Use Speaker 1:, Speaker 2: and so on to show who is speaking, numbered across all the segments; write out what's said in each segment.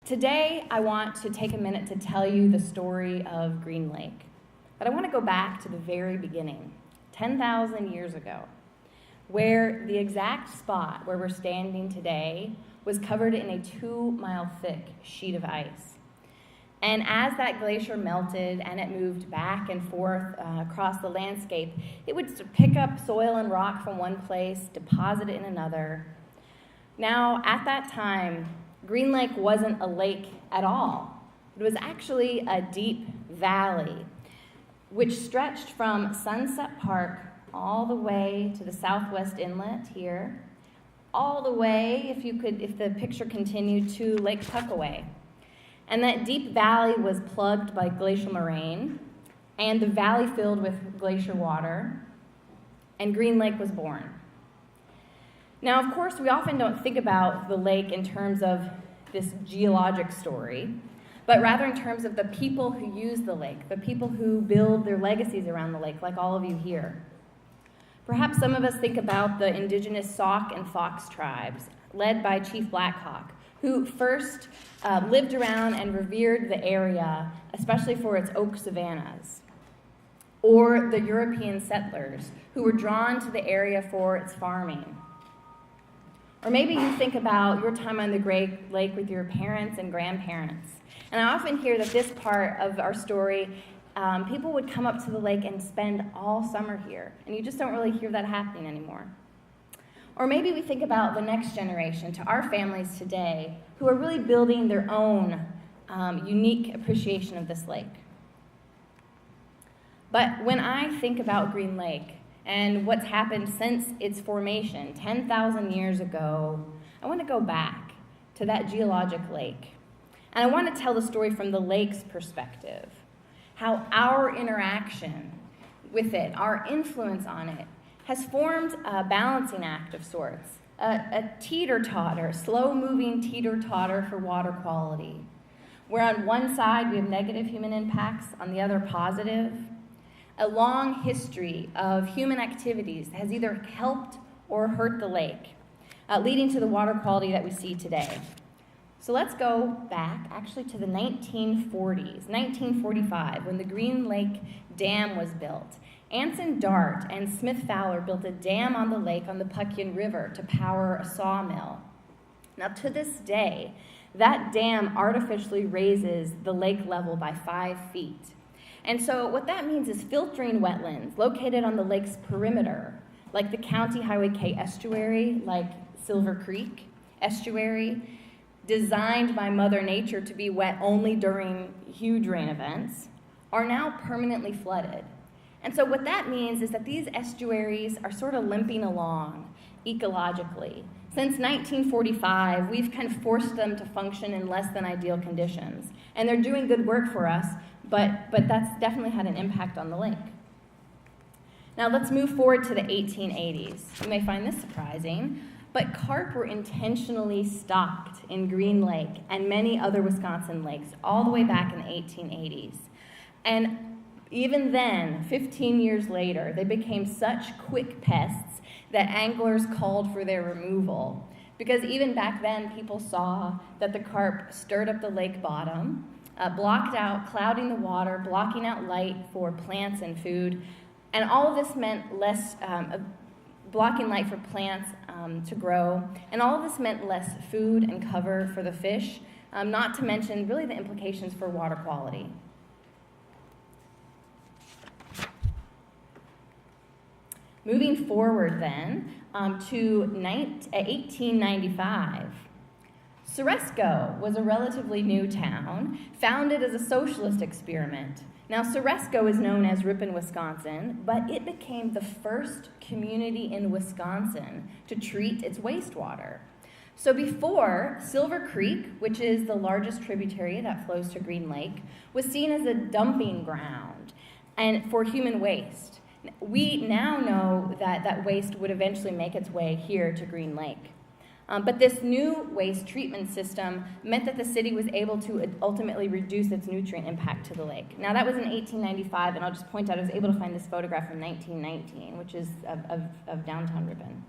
Speaker 1: Today, I want to take a minute to tell you the story of Green Lake. But I want to go back to the very beginning, 10,000 years ago, where the exact spot where we're standing today was covered in a 2-mile thick sheet of ice. And as that glacier melted and it moved back and forth across the landscape, it would pick up soil and rock from one place, deposit it in another. Now, at that time, Green Lake wasn't a lake at all. It was actually a deep valley, which stretched from Sunset Park all the way to the southwest inlet here, all the way, if the picture continued, to Lake Tuckaway. And that deep valley was plugged by glacial moraine, and the valley filled with glacier water, and Green Lake was born. Now, of course, we often don't think about the lake in terms of this geologic story, but rather in terms of the people who use the lake, the people who build their legacies around the lake, like all of you here. Perhaps some of us think about the indigenous Sauk and Fox tribes, led by Chief Blackhawk, who first lived around and revered the area, especially for its oak savannas. Or the European settlers, who were drawn to the area for its farming. Or maybe you think about your time on the Great Lake with your parents and grandparents. And I often hear that this part of our story, people would come up to the lake and spend all summer here. And you just don't really hear that happening anymore. Or maybe we think about the next generation, to our families today, who are really building their own unique appreciation of this lake. But when I think about Green Lake, and what's happened since its formation 10,000 years ago, I want to go back to that geologic lake. And I want to tell the story from the lake's perspective, how our interaction with it, our influence on it, has formed a balancing act of sorts, a teeter-totter, slow-moving teeter-totter for water quality, where on one side we have negative human impacts, on the other positive. A long history of human activities has either helped or hurt the lake, leading to the water quality that we see today. So let's go back actually to the 1940s, 1945, when the Green Lake Dam was built. Anson Dart and Smith Fowler built a dam on the lake on the Puckian River to power a sawmill. Now to this day, that dam artificially raises the lake level by 5 feet. And so what that means is filtering wetlands located on the lake's perimeter, like the County Highway K estuary, like Silver Creek estuary, designed by Mother Nature to be wet only during huge rain events, are now permanently flooded. And so what that means is that these estuaries are sort of limping along ecologically. Since 1945, we've kind of forced them to function in less than ideal conditions. And they're doing good work for us, but that's definitely had an impact on the lake. Now let's move forward to the 1880s. You may find this surprising, but carp were intentionally stocked in Green Lake and many other Wisconsin lakes all the way back in the 1880s. And even then, 15 years later, they became such quick pests that anglers called for their removal. Because even back then, people saw that the carp stirred up the lake bottom, blocked out, clouding the water, blocking out light for plants and food. And all of this meant less, blocking light for plants to grow. And all of this meant less food and cover for the fish, not to mention really the implications for water quality. Moving forward then to 1895. Ceresco was a relatively new town, founded as a socialist experiment. Now, Ceresco is known as Ripon, Wisconsin, but it became the first community in Wisconsin to treat its wastewater. So before, Silver Creek, which is the largest tributary that flows to Green Lake, was seen as a dumping ground and for human waste. We now know that that waste would eventually make its way here to Green Lake. But this new waste treatment system meant that the city was able to ultimately reduce its nutrient impact to the lake. Now that was in 1895, and I'll just point out I was able to find this photograph from 1919, which is of downtown Ripon.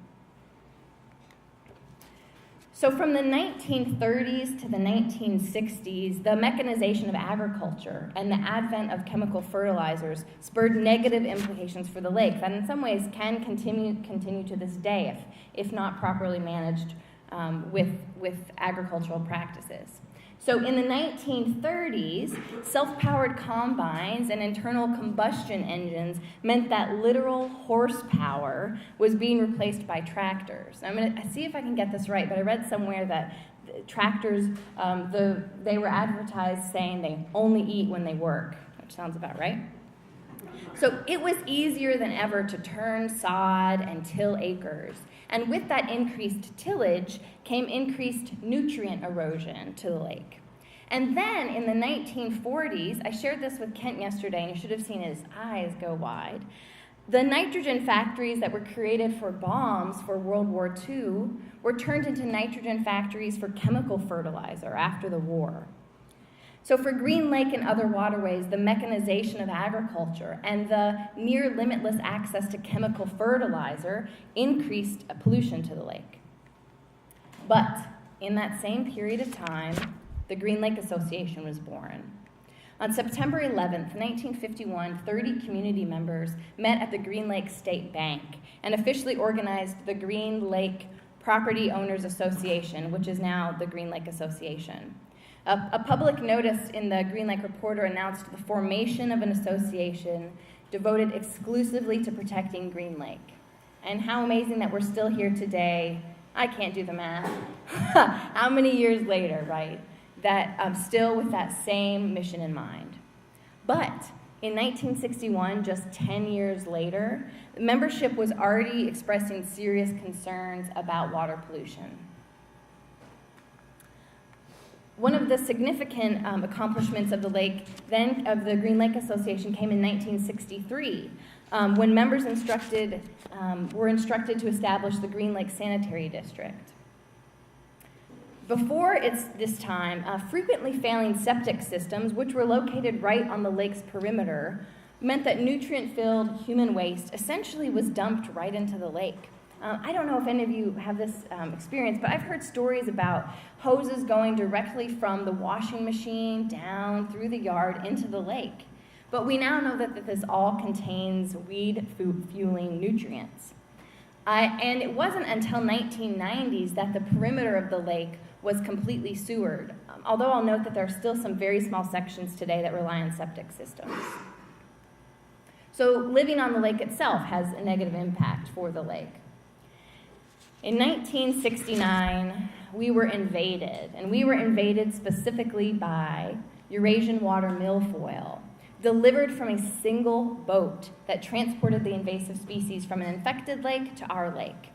Speaker 1: So from the 1930s to the 1960s, the mechanization of agriculture and the advent of chemical fertilizers spurred negative implications for the lake that in some ways can continue to this day if not properly managed with agricultural practices. So in the 1930s, self-powered combines and internal combustion engines meant that literal horsepower was being replaced by tractors. I'm going to see if I can get this right, but I read somewhere that tractors, they were advertised saying they only eat when they work, which sounds about right. So it was easier than ever to turn sod and till acres. And with that increased tillage came increased nutrient erosion to the lake. And then in the 1940s, I shared this with Kent yesterday, and you should have seen his eyes go wide. The nitrogen factories that were created for bombs for World War II were turned into nitrogen factories for chemical fertilizer after the war. So for Green Lake and other waterways, the mechanization of agriculture and the near limitless access to chemical fertilizer increased pollution to the lake. But in that same period of time, the Green Lake Association was born. On September 11th, 1951, 30 community members met at the Green Lake State Bank and officially organized the Green Lake Property Owners Association, which is now the Green Lake Association. A public notice in the Green Lake Reporter announced the formation of an association devoted exclusively to protecting Green Lake. And how amazing that we're still here today. I can't do the math. How many years later, right? That still with that same mission in mind. But in 1961, just 10 years later, membership was already expressing serious concerns about water pollution. One of the significant accomplishments of the Green Lake Association came in 1963, when members were instructed to establish the Green Lake Sanitary District. Before this time, frequently failing septic systems, which were located right on the lake's perimeter, meant that nutrient-filled human waste essentially was dumped right into the lake. I don't know if any of you have this experience, but I've heard stories about hoses going directly from the washing machine down through the yard into the lake. But we now know that this all contains weed-fueling nutrients. And it wasn't until 1990s that the perimeter of the lake was completely sewered, although I'll note that there are still some very small sections today that rely on septic systems. So living on the lake itself has a negative impact for the lake. In 1969, we were invaded, and we were invaded specifically by Eurasian water milfoil, delivered from a single boat that transported the invasive species from an infected lake to our lake.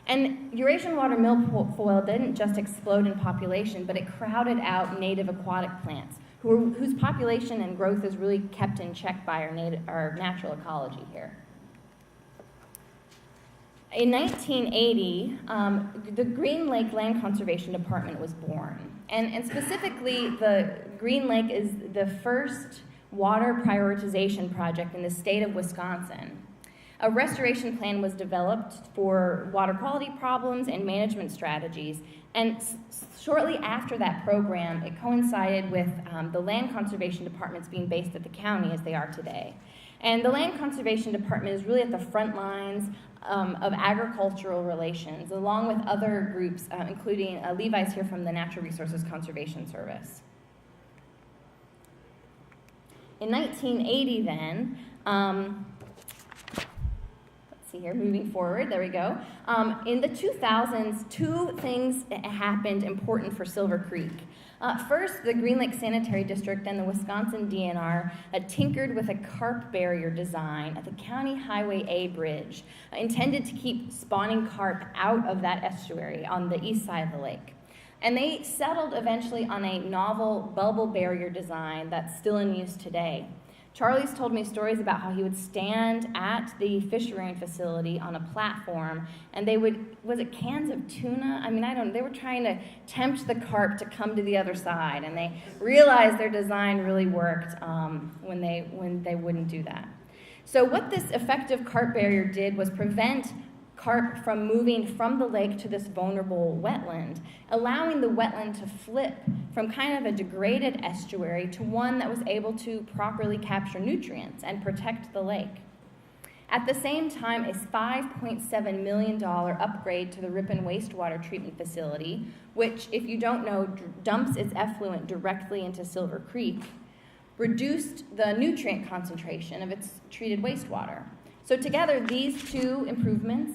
Speaker 1: And Eurasian water milfoil didn't just explode in population, but it crowded out native aquatic plants, whose population and growth is really kept in check by our natural ecology here. In 1980, the Green Lake Land Conservation Department was born. And specifically, the Green Lake is the first water prioritization project in the state of Wisconsin. A restoration plan was developed for water quality problems and management strategies. And shortly after that program, it coincided with the Land Conservation Departments being based at the county as they are today. And the Land Conservation Department is really at the front lines of agricultural relations, along with other groups, including Levi's here from the Natural Resources Conservation Service. In 1980 then, let's see here, moving forward, there we go. In the 2000s, two things happened important for Silver Creek. First, the Green Lake Sanitary District and the Wisconsin DNR tinkered with a carp barrier design at the County Highway A bridge, intended to keep spawning carp out of that estuary on the east side of the lake. And they settled eventually on a novel bubble barrier design that's still in use today. Charlie's told me stories about how he would stand at the fish rearing facility on a platform, and they would, was it cans of tuna? They were trying to tempt the carp to come to the other side, and they realized their design really worked when they wouldn't do that. So what this effective carp barrier did was prevent carp from moving from the lake to this vulnerable wetland, allowing the wetland to flip from kind of a degraded estuary to one that was able to properly capture nutrients and protect the lake. At the same time, a $5.7 million upgrade to the Ripon wastewater treatment facility, which, if you don't know, dumps its effluent directly into Silver Creek, reduced the nutrient concentration of its treated wastewater. So together, these two improvements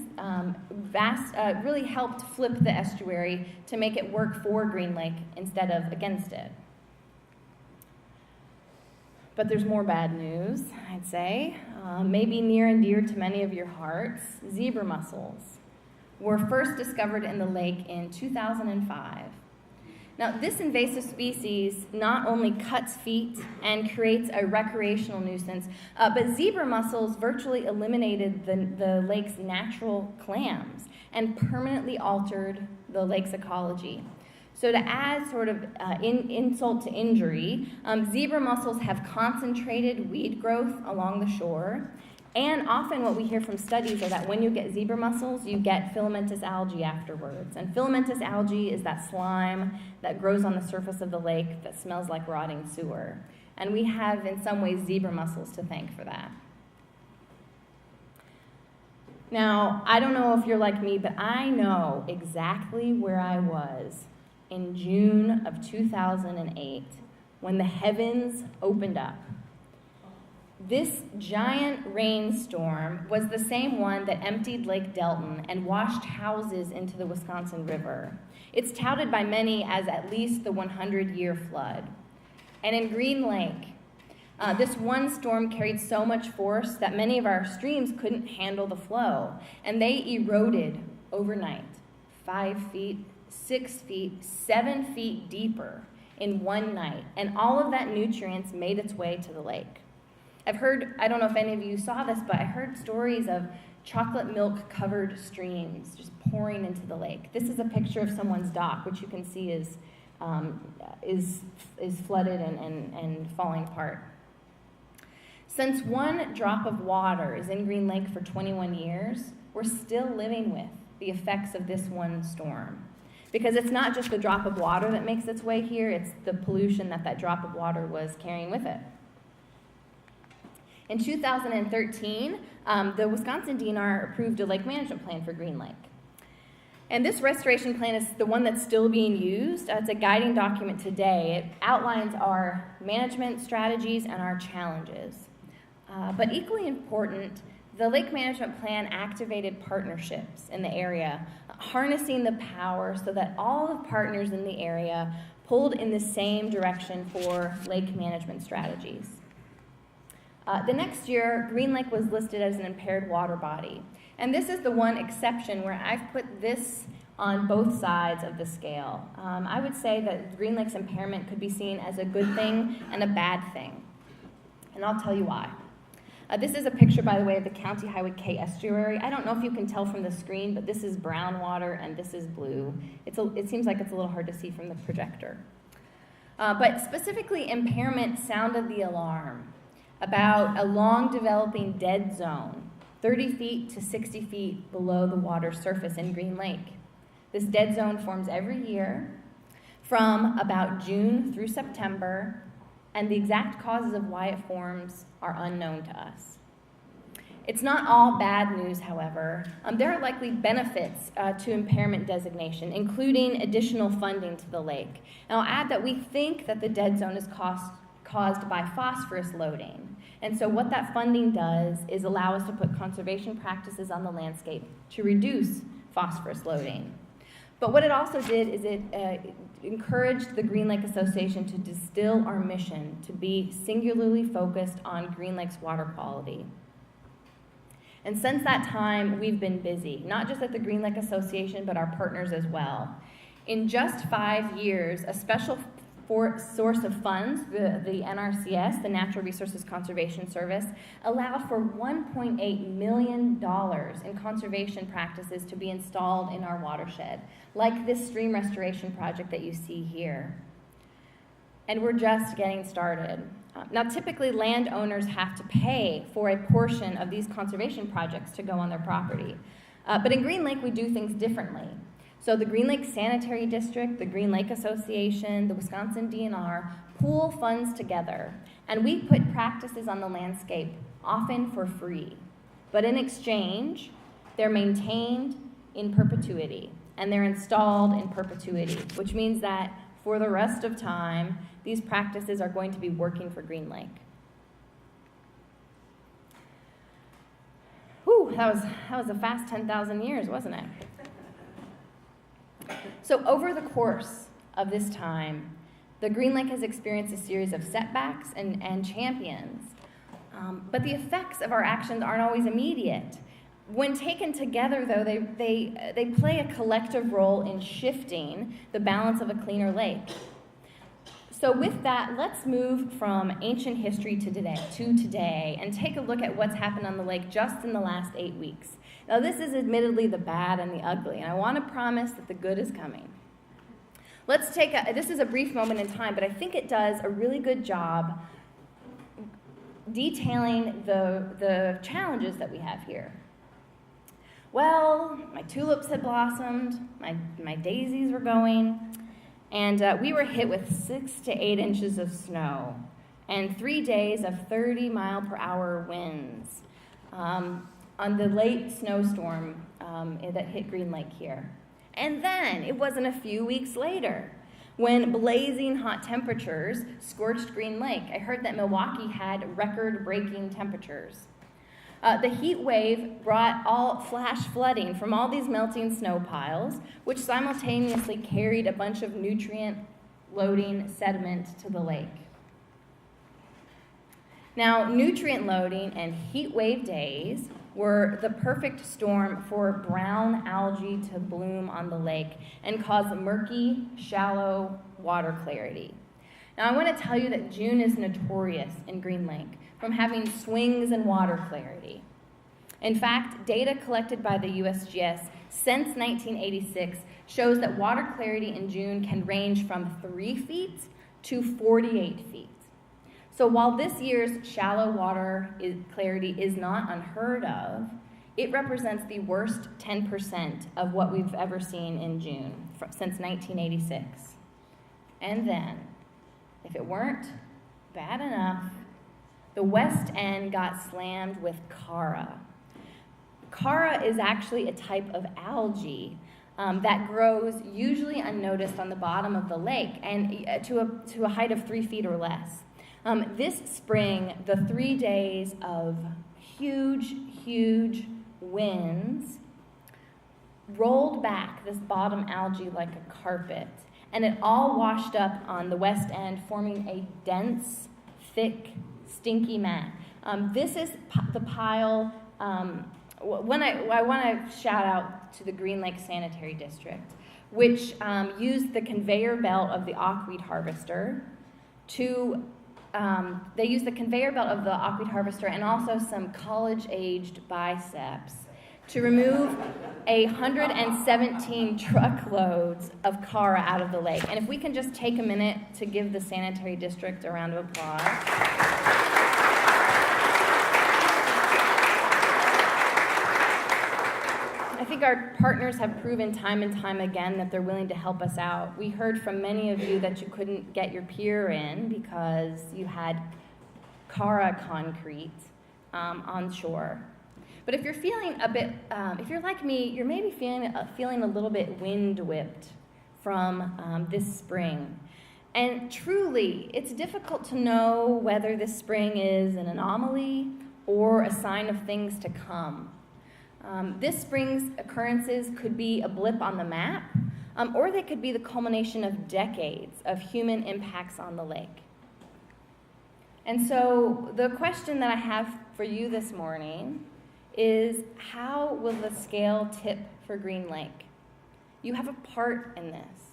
Speaker 1: really helped flip the estuary to make it work for Green Lake instead of against it. But there's more bad news, I'd say. Maybe near and dear to many of your hearts, zebra mussels were first discovered in the lake in 2005. Now, this invasive species not only cuts feet and creates a recreational nuisance, but zebra mussels virtually eliminated the lake's natural clams and permanently altered the lake's ecology. So to add sort of insult to injury, zebra mussels have concentrated weed growth along the shore, and often what we hear from studies are that when you get zebra mussels, you get filamentous algae afterwards. And filamentous algae is that slime that grows on the surface of the lake that smells like rotting sewer. And we have, in some ways, zebra mussels to thank for that. Now, I don't know if you're like me, but I know exactly where I was in June of 2008, when the heavens opened up. This giant rainstorm was the same one that emptied Lake Delton and washed houses into the Wisconsin River. It's touted by many as at least the 100-year flood. And in Green Lake, this one storm carried so much force that many of our streams couldn't handle the flow, and they eroded overnight, 5 feet, 6 feet, 7 feet deeper in one night, and all of that nutrients made its way to the lake. I've heard, I don't know if any of you saw this, but I heard stories of chocolate milk covered streams just pouring into the lake. This is a picture of someone's dock, which you can see is flooded and falling apart. Since one drop of water is in Green Lake for 21 years, we're still living with the effects of this one storm. Because it's not just the drop of water that makes its way here, it's the pollution that drop of water was carrying with it. In 2013, the Wisconsin DNR approved a lake management plan for Green Lake. And this restoration plan is the one that's still being used. It's a guiding document today. It outlines our management strategies and our challenges. But equally important, the lake management plan activated partnerships in the area, harnessing the power so that all the partners in the area pulled in the same direction for lake management strategies. The next year, Green Lake was listed as an impaired water body. And this is the one exception where I've put this on both sides of the scale. I would say that Green Lake's impairment could be seen as a good thing and a bad thing. And I'll tell you why. This is a picture, by the way, of the County Highway K estuary. I don't know if you can tell from the screen, but this is brown water and this is blue. It seems like it's a little hard to see from the projector. But specifically, impairment sounded the alarm about a long-developing dead zone, 30 feet to 60 feet below the water surface in Green Lake. This dead zone forms every year from about June through September, and the exact causes of why it forms are unknown to us. It's not all bad news, however. There are likely benefits to impairment designation, including additional funding to the lake. And I'll add that we think that the dead zone is caused by phosphorus loading. And so what that funding does is allow us to put conservation practices on the landscape to reduce phosphorus loading. But what it also did is it encouraged the Green Lake Association to distill our mission to be singularly focused on Green Lake's water quality. And since that time, we've been busy, not just at the Green Lake Association, but our partners as well. In just 5 years, a special source of funds, the NRCS, the Natural Resources Conservation Service, allowed for $1.8 million in conservation practices to be installed in our watershed, like this stream restoration project that you see here. And we're just getting started. Now, typically, landowners have to pay for a portion of these conservation projects to go on their property. But in Green Lake, we do things differently. So the Green Lake Sanitary District, the Green Lake Association, the Wisconsin DNR pool funds together, and we put practices on the landscape, often for free. But in exchange, they're maintained in perpetuity, and they're installed in perpetuity, which means that for the rest of time, these practices are going to be working for Green Lake. Whew, that was a fast 10,000 years, wasn't it? So over the course of this time, the Green Lake has experienced a series of setbacks and champions. But the effects of our actions aren't always immediate. When taken together, though, they play a collective role in shifting the balance of a cleaner lake. So with that, let's move from ancient history to today and take a look at what's happened on the lake just in the last 8 weeks. Now, this is admittedly the bad and the ugly, and I want to promise that the good is coming. This is a brief moment in time, but I think it does a really good job detailing the challenges that we have here. Well, my tulips had blossomed, my daisies were going, and we were hit with 6 to 8 inches of snow and 3 days of 30-mile-per-hour winds on the late snowstorm that hit Green Lake here. And then it wasn't a few weeks later when blazing hot temperatures scorched Green Lake. I heard that Milwaukee had record-breaking temperatures. The heat wave brought all flash flooding from all these melting snow piles, which simultaneously carried a bunch of nutrient-loading sediment to the lake. Now, nutrient loading and heat wave days were the perfect storm for brown algae to bloom on the lake and cause murky, shallow water clarity. Now, I want to tell you that June is notorious in Green Lake from having swings in water clarity. In fact, data collected by the USGS since 1986 shows that water clarity in June can range from 3 feet to 48 feet. So while this year's shallow water clarity is not unheard of, it represents the worst 10% of what we've ever seen in June since 1986. And then, if it weren't bad enough, the West End got slammed with Chara. Chara is actually a type of algae that grows usually unnoticed on the bottom of the lake and to a height of 3 feet or less. This spring, the 3 days of huge winds rolled back this bottom algae like a carpet, and it all washed up on the West End, forming a dense, thick, stinky mat. This is the pile. I want to shout out to the Green Lake Sanitary District, which used the conveyor belt of the aqueweed harvester they used the conveyor belt of the aqueweed harvester and also some college-aged biceps to remove 117 truckloads of Chara out of the lake. And if we can just take a minute to give the sanitary district a round of applause. I think our partners have proven time and time again that they're willing to help us out. We heard from many of you that you couldn't get your pier in because you had Chara concrete on shore. But if you're feeling if you're like me, you're maybe feeling a little bit wind-whipped from this spring. And truly, it's difficult to know whether this spring is an anomaly or a sign of things to come. This spring's occurrences could be a blip on the map, or they could be the culmination of decades of human impacts on the lake. And so the question that I have for you this morning is, how will the scale tip for Green Lake? You have a part in this.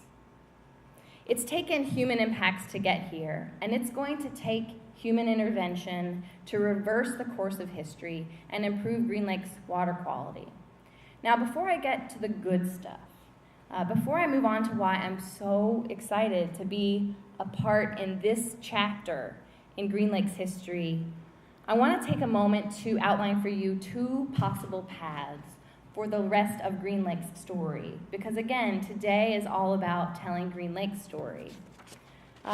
Speaker 1: It's taken human impacts to get here, and it's going to take human intervention to reverse the course of history and improve Green Lake's water quality. Now, before I get to the good stuff, before I move on to why I'm so excited to be a part in this chapter in Green Lake's history, I want to take a moment to outline for you 2 possible paths for the rest of Green Lake's story. Because again, today is all about telling Green Lake's story.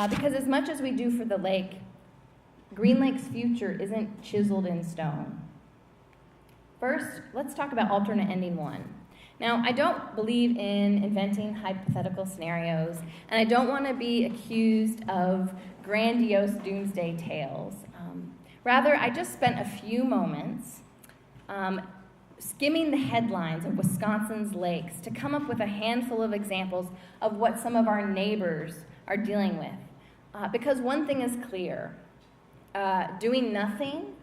Speaker 1: Because as much as we do for the lake, Green Lake's future isn't chiseled in stone. First, let's talk about alternate ending 1. Now, I don't believe in inventing hypothetical scenarios, and I don't want to be accused of grandiose doomsday tales. Rather, I just spent a few moments skimming the headlines of Wisconsin's lakes to come up with a handful of examples of what some of our neighbors are dealing with. Because one thing is clear, doing nothing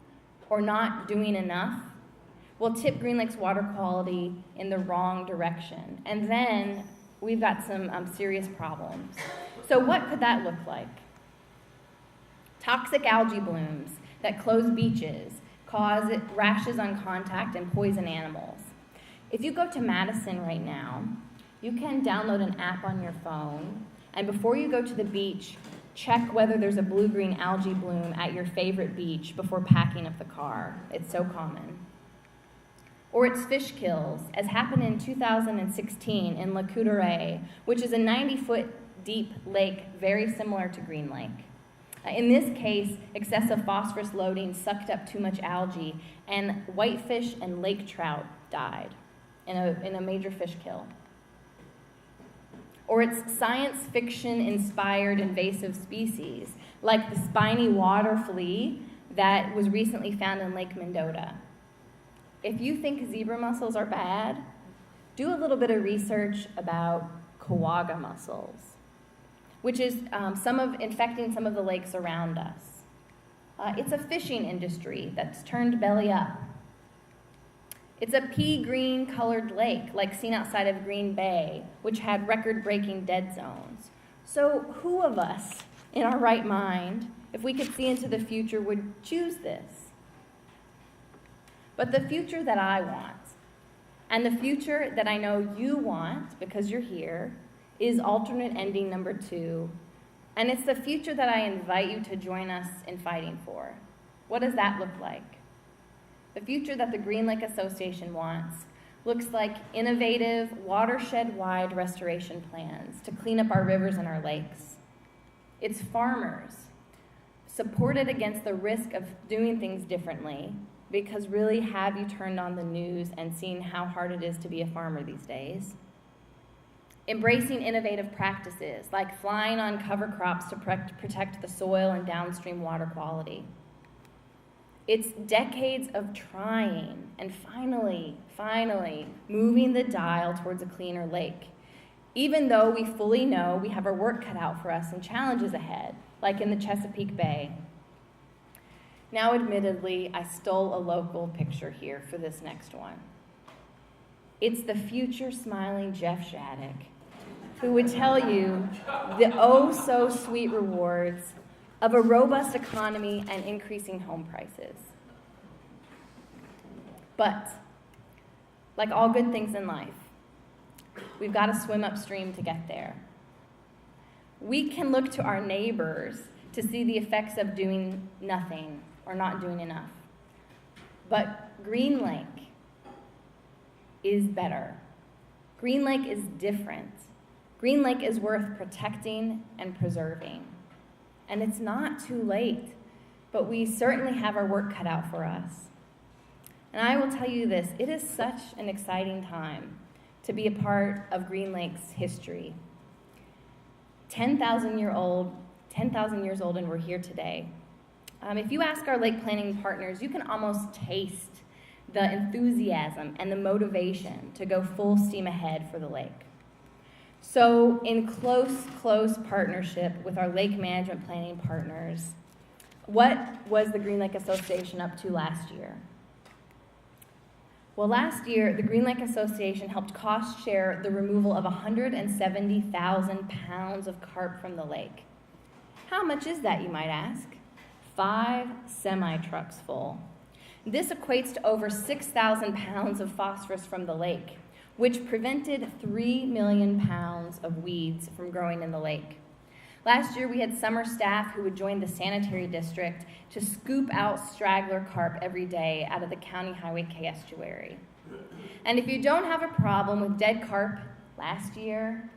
Speaker 1: or not doing enough will tip Green Lake's water quality in the wrong direction. And then we've got some serious problems. So what could that look like? Toxic algae blooms that close beaches, cause rashes on contact, and poison animals. If you go to Madison right now, you can download an app on your phone, and before you go to the beach, check whether there's a blue-green algae bloom at your favorite beach before packing up the car. It's so common. Or it's fish kills, as happened in 2016 in La Coudray, which is a 90-foot deep lake very similar to Green Lake. In this case, excessive phosphorus loading sucked up too much algae, and whitefish and lake trout died in a major fish kill. Or it's science fiction-inspired invasive species, like the spiny water flea that was recently found in Lake Mendota. If you think zebra mussels are bad, do a little bit of research about quagga mussels, which is infecting some of the lakes around us. It's a fishing industry that's turned belly up. It's a pea green colored lake, like seen outside of Green Bay, which had record-breaking dead zones. So who of us, in our right mind, if we could see into the future, would choose this? But the future that I want, and the future that I know you want, because you're here, is alternate ending number 2, and it's the future that I invite you to join us in fighting for. What does that look like? The future that the Green Lake Association wants looks like innovative, watershed-wide restoration plans to clean up our rivers and our lakes. It's farmers supported against the risk of doing things differently, because really, have you turned on the news and seen how hard it is to be a farmer these days? Embracing innovative practices, like flying on cover crops to protect the soil and downstream water quality. It's decades of trying and finally moving the dial towards a cleaner lake, even though we fully know we have our work cut out for us and challenges ahead, like in the Chesapeake Bay. Now, admittedly, I stole a local picture here for this next one. It's the future smiling Jeff Shattuck, who would tell you the oh-so-sweet rewards of a robust economy and increasing home prices. But, like all good things in life, we've got to swim upstream to get there. We can look to our neighbors to see the effects of doing nothing or not doing enough. But Green Lake is better. Green Lake is different. Green Lake is worth protecting and preserving. And it's not too late, but we certainly have our work cut out for us. And I will tell you this, it is such an exciting time to be a part of Green Lake's history. 10,000 years old, and we're here today. If you ask our lake planning partners, you can almost taste the enthusiasm and the motivation to go full steam ahead for the lake. So in close partnership with our lake management planning partners, what was the Green Lake Association up to last year? Well, last year, the Green Lake Association helped cost share the removal of 170,000 pounds of carp from the lake. How much is that, you might ask? 5 semi-trucks full. This equates to over 6,000 pounds of phosphorus from the lake, which prevented 3 million pounds of weeds from growing in the lake. Last year, we had summer staff who would join the Sanitary district to scoop out straggler carp every day out of the County Highway K estuary. And if you don't have a problem with dead carp last year,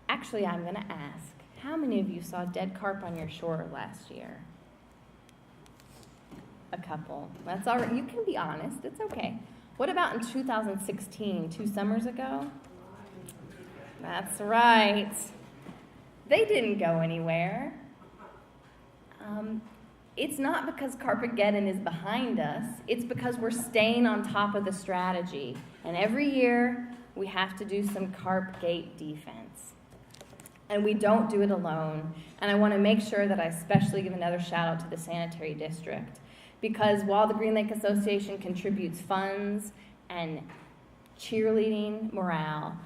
Speaker 1: actually I'm going to ask, how many of you saw dead carp on your shore last year? A couple. That's all right. You can be honest. It's okay. What about in 2016, 2 summers ago? That's right. They didn't go anywhere. It's not because Carpageddon is behind us. It's because we're staying on top of the strategy. And every year, we have to do some carp gate defense. And we don't do it alone. And I want to make sure that I especially give another shout out to the Sanitary District. Because while the Green Lake Association contributes funds and cheerleading morale,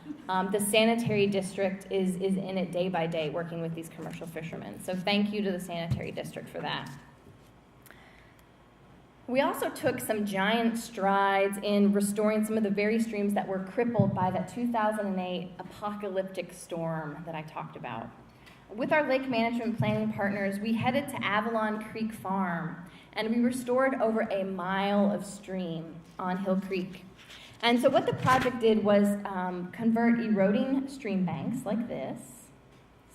Speaker 1: the Sanitary District is in it day by day working with these commercial fishermen. So thank you to the Sanitary District for that. We also took some giant strides in restoring some of the very streams that were crippled by that 2008 apocalyptic storm that I talked about. With our lake management planning partners, we headed to Avalon Creek Farm, and we restored over a mile of stream on Hill Creek. And so what the project did was convert eroding stream banks like this.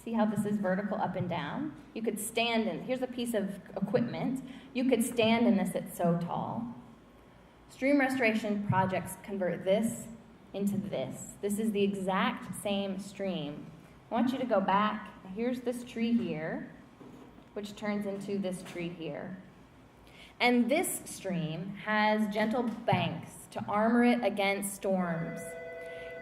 Speaker 1: See how this is vertical up and down? You could stand in, here's a piece of equipment. You could stand in this, it's so tall. Stream restoration projects convert this into this. This is the exact same stream. I want you to go back. Here's this tree here, which turns into this tree here. And this stream has gentle banks to armor it against storms.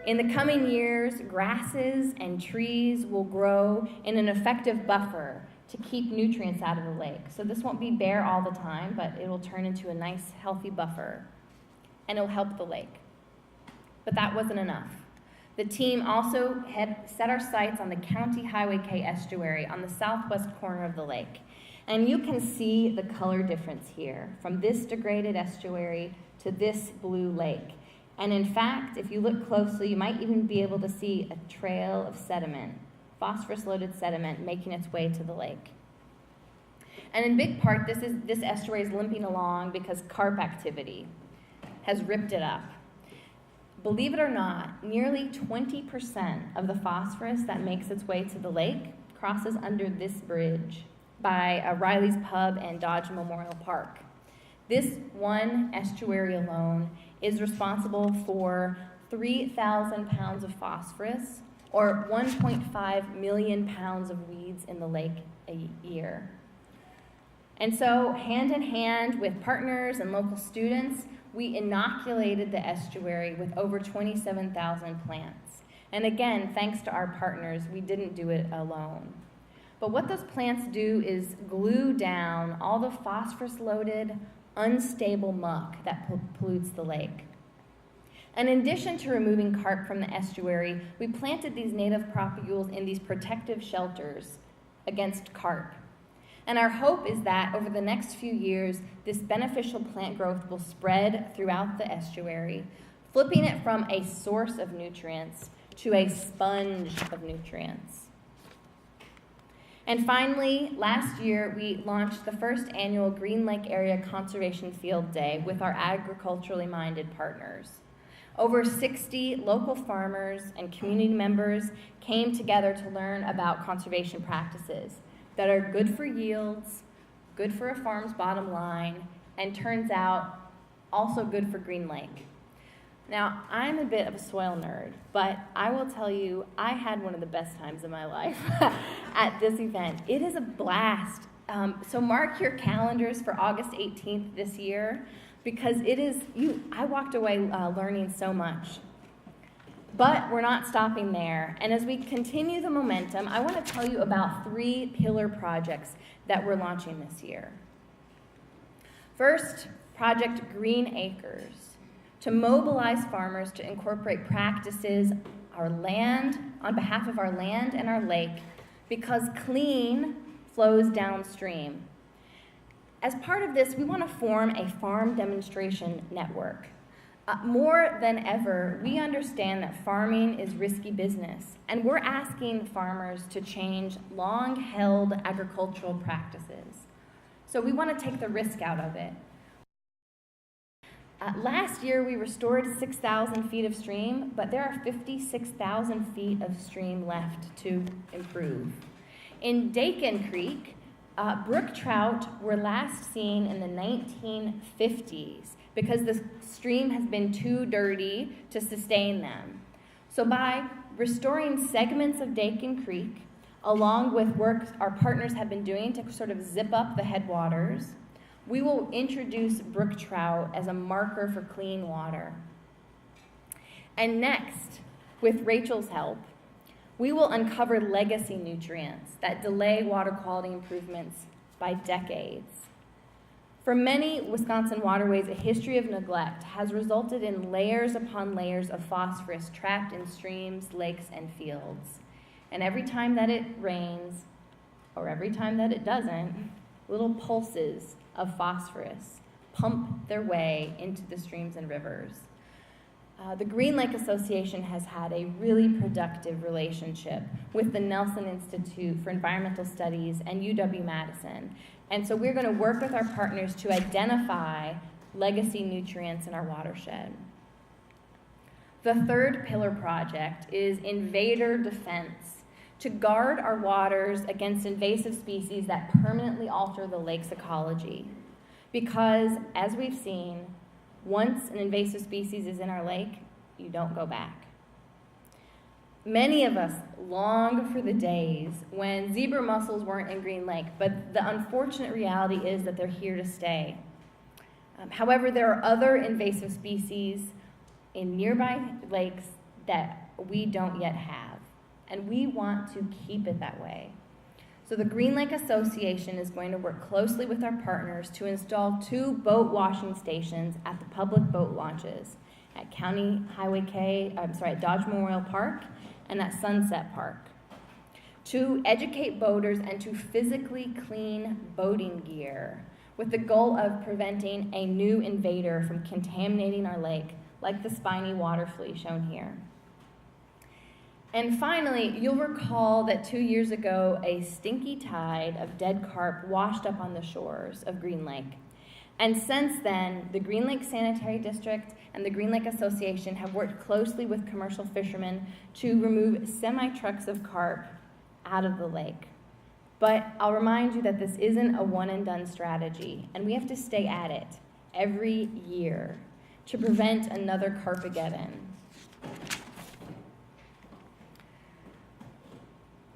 Speaker 1: In the coming years, grasses and trees will grow in an effective buffer to keep nutrients out of the lake. So this won't be bare all the time, but it will turn into a nice, healthy buffer, and it'll help the lake. But that wasn't enough. The team also had set our sights on the County Highway K estuary on the southwest corner of the lake. And you can see the color difference here, from this degraded estuary to this blue lake. And in fact, if you look closely, you might even be able to see a trail of sediment, phosphorus-loaded sediment, making its way to the lake. And in big part, this estuary is limping along because carp activity has ripped it up. Believe it or not, nearly 20% of the phosphorus that makes its way to the lake crosses under this bridge by Riley's Pub and Dodge Memorial Park. This one estuary alone is responsible for 3,000 pounds of phosphorus or 1.5 million pounds of weeds in the lake a year. And so, hand in hand with partners and local students, we inoculated the estuary with over 27,000 plants. And again, thanks to our partners, we didn't do it alone. But what those plants do is glue down all the phosphorus-loaded, unstable muck that pollutes the lake. And in addition to removing carp from the estuary, we planted these native propagules in these protective shelters against carp. And our hope is that over the next few years, this beneficial plant growth will spread throughout the estuary, flipping it from a source of nutrients to a sponge of nutrients. And finally, last year, we launched the first annual Green Lake Area Conservation Field Day with our agriculturally minded partners. Over 60 local farmers and community members came together to learn about conservation practices that are good for yields, good for a farm's bottom line, and turns out also good for Green Lake. Now, I'm a bit of a soil nerd, but I will tell you, I had one of the best times of my life at this event. It is a blast. So mark your calendars for August 18th this year, because I walked away learning so much. But we're not stopping there. And as we continue the momentum, I want to tell you about 3 pillar projects that we're launching this year. First, Project Green Acres, to mobilize farmers to incorporate practices on behalf of our land and our lake, because clean flows downstream. As part of this, we want to form a farm demonstration network. More than ever, we understand that farming is risky business, and we're asking farmers to change long-held agricultural practices. So we want to take the risk out of it. Last year, we restored 6,000 feet of stream, but there are 56,000 feet of stream left to improve. In Dakin Creek, brook trout were last seen in the 1950s because the stream has been too dirty to sustain them. So by restoring segments of Dakin Creek, along with work our partners have been doing to sort of zip up the headwaters, we will introduce brook trout as a marker for clean water. And next, with Rachel's help, we will uncover legacy nutrients that delay water quality improvements by decades. For many Wisconsin waterways, a history of neglect has resulted in layers upon layers of phosphorus trapped in streams, lakes, and fields. And every time that it rains, or every time that it doesn't, little pulses of phosphorus pump their way into the streams and rivers. The Green Lake Association has had a really productive relationship with the Nelson Institute for Environmental Studies and UW-Madison. And so we're going to work with our partners to identify legacy nutrients in our watershed. The third pillar project is Invader defense, to guard our waters against invasive species that permanently alter the lake's ecology. Because, as we've seen, once an invasive species is in our lake, you don't go back. Many of us long for the days when zebra mussels weren't in Green Lake, but the unfortunate reality is that they're here to stay. However, there are other invasive species in nearby lakes that we don't yet have, and we want to keep it that way. So the Green Lake Association is going to work closely with our partners to install 2 boat washing stations at the public boat launches at at Dodge Memorial Park and at Sunset Park, to educate boaters and to physically clean boating gear with the goal of preventing a new invader from contaminating our lake, like the spiny water flea shown here. And finally, you'll recall that 2 years ago, a stinky tide of dead carp washed up on the shores of Green Lake. And since then, the Green Lake Sanitary District and the Green Lake Association have worked closely with commercial fishermen to remove semi-trucks of carp out of the lake. But I'll remind you that this isn't a one-and-done strategy, and we have to stay at it every year to prevent another Carpageddon.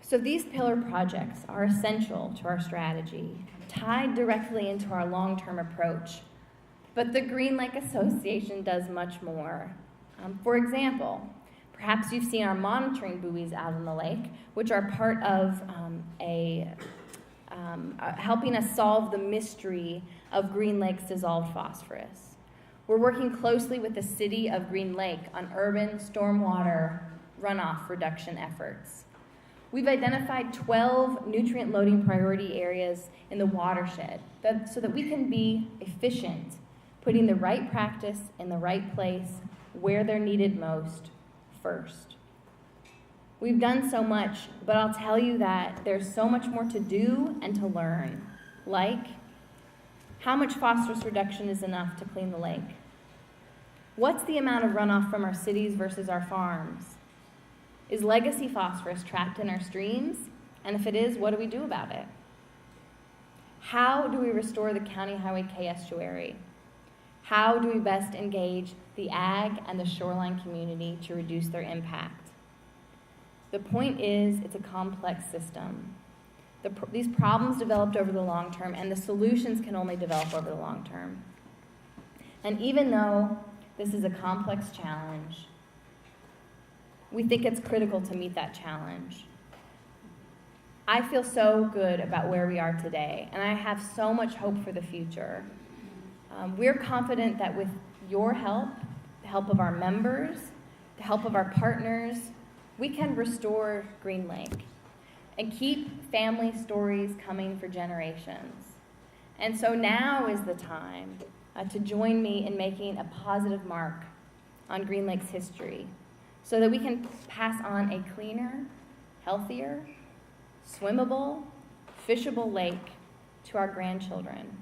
Speaker 1: So these pillar projects are essential to our strategy, tied directly into our long-term approach. But the Green Lake Association does much more. For example, perhaps you've seen our monitoring buoys out in the lake, which are part of helping us solve the mystery of Green Lake's dissolved phosphorus. We're working closely with the city of Green Lake on urban stormwater runoff reduction efforts. We've identified 12 nutrient loading priority areas in the watershed so that we can be efficient, putting the right practice in the right place where they're needed most first. We've done so much, but I'll tell you that there's so much more to do and to learn, like how much phosphorus reduction is enough to clean the lake? What's the amount of runoff from our cities versus our farms? Is legacy phosphorus trapped in our streams? And if it is, what do we do about it? How do we restore the County Highway K estuary? How do we best engage the ag and the shoreline community to reduce their impact? The point is, it's a complex system. These problems developed over the long term, and the solutions can only develop over the long term. And even though this is a complex challenge, we think it's critical to meet that challenge. I feel so good about where we are today, and I have so much hope for the future. We're confident that with your help, the help of our members, the help of our partners, we can restore Green Lake and keep family stories coming for generations. And so now is the time to join me in making a positive mark on Green Lake's history, so that we can pass on a cleaner, healthier, swimmable, fishable lake to our grandchildren.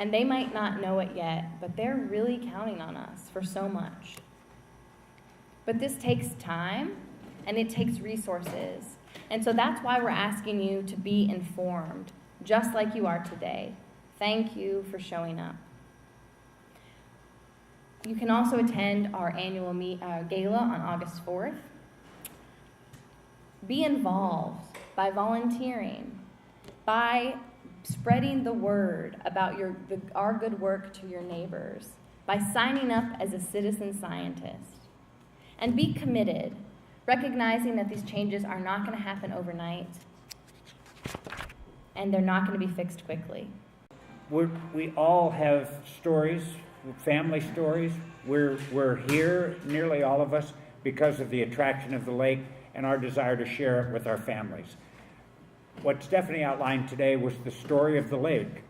Speaker 1: And they might not know it yet, but they're really counting on us for so much. But this takes time, and it takes resources. And so that's why we're asking you to be informed, just like you are today. Thank you for showing up. You can also attend our annual gala on August 4th. Be involved by volunteering, by spreading the word about our good work to your neighbors, by signing up as a citizen scientist. And be committed, recognizing that these changes are not going to happen overnight, and they're not going to be fixed quickly.
Speaker 2: We all have stories, family stories. We're here, nearly all of us, because of the attraction of the lake and our desire to share it with our families. What Stephanie outlined today was the story of the lake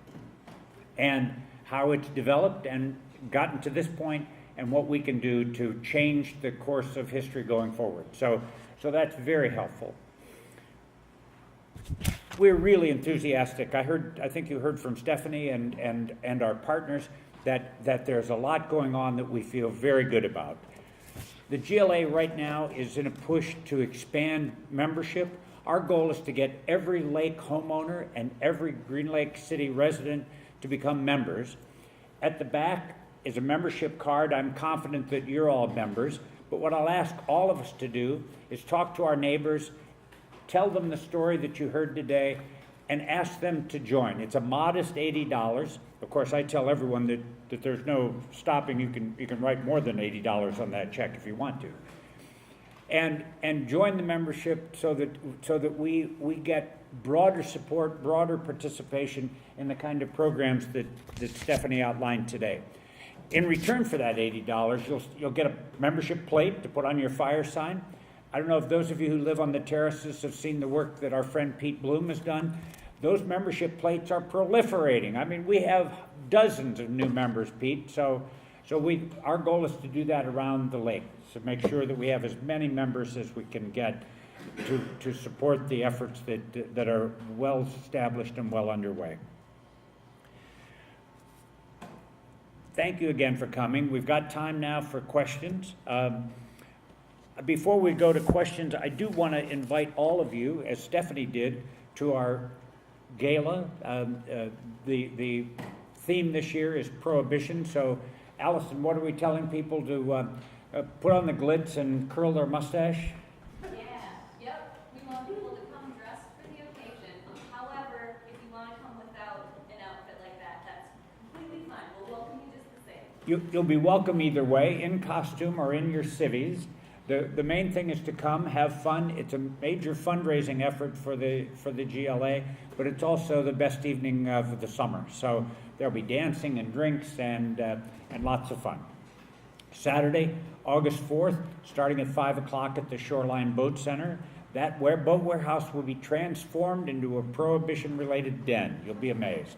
Speaker 2: and how it's developed and gotten to this point and what we can do to change the course of history going forward. So that's very helpful. We're really enthusiastic. I think you heard from Stephanie and our partners that there's a lot going on that we feel very good about. The GLA right now is in a push to expand membership. Our goal is to get every lake homeowner and every Green Lake City resident to become members. At the back is a membership card. I'm confident that you're all members. But what I'll ask all of us to do is talk to our neighbors, tell them the story that you heard today, and ask them to join. It's a modest $80. Of course, I tell everyone that there's no stopping. You can write more than $80 on that check if you want to. And join the membership so that we get broader support, broader participation in the kind of programs that Stephanie outlined today. In return for that $80, you'll get a membership plate to put on your fire sign. I don't know if those of you who live on the terraces have seen the work that our friend Pete Bloom has done. Those membership plates are proliferating. I mean, we have dozens of new members, Pete. So our goal is to do that around the lake, to make sure that we have as many members as we can get to support the efforts that are well established and well underway. Thank you again for coming. We've got time now for questions. Before we go to questions, I do want to invite all of you, as Stephanie did, to our gala. The theme this year is Prohibition. So, Allison, what are we telling people to put on the glitz and curl their mustache?
Speaker 3: We want people to come dressed for the occasion. However, if you want to come without an outfit like that, that's completely fine. We'll welcome you just the same.
Speaker 2: You'll be welcome either way, in costume or in your civvies. The main thing is to come, have fun. It's a major fundraising effort for the GLA, but it's also the best evening of the summer. So there'll be dancing and drinks and lots of fun. Saturday, August 4th, starting at 5 o'clock at the Shoreline Boat Center. That boat warehouse will be transformed into a Prohibition-related den. You'll be amazed.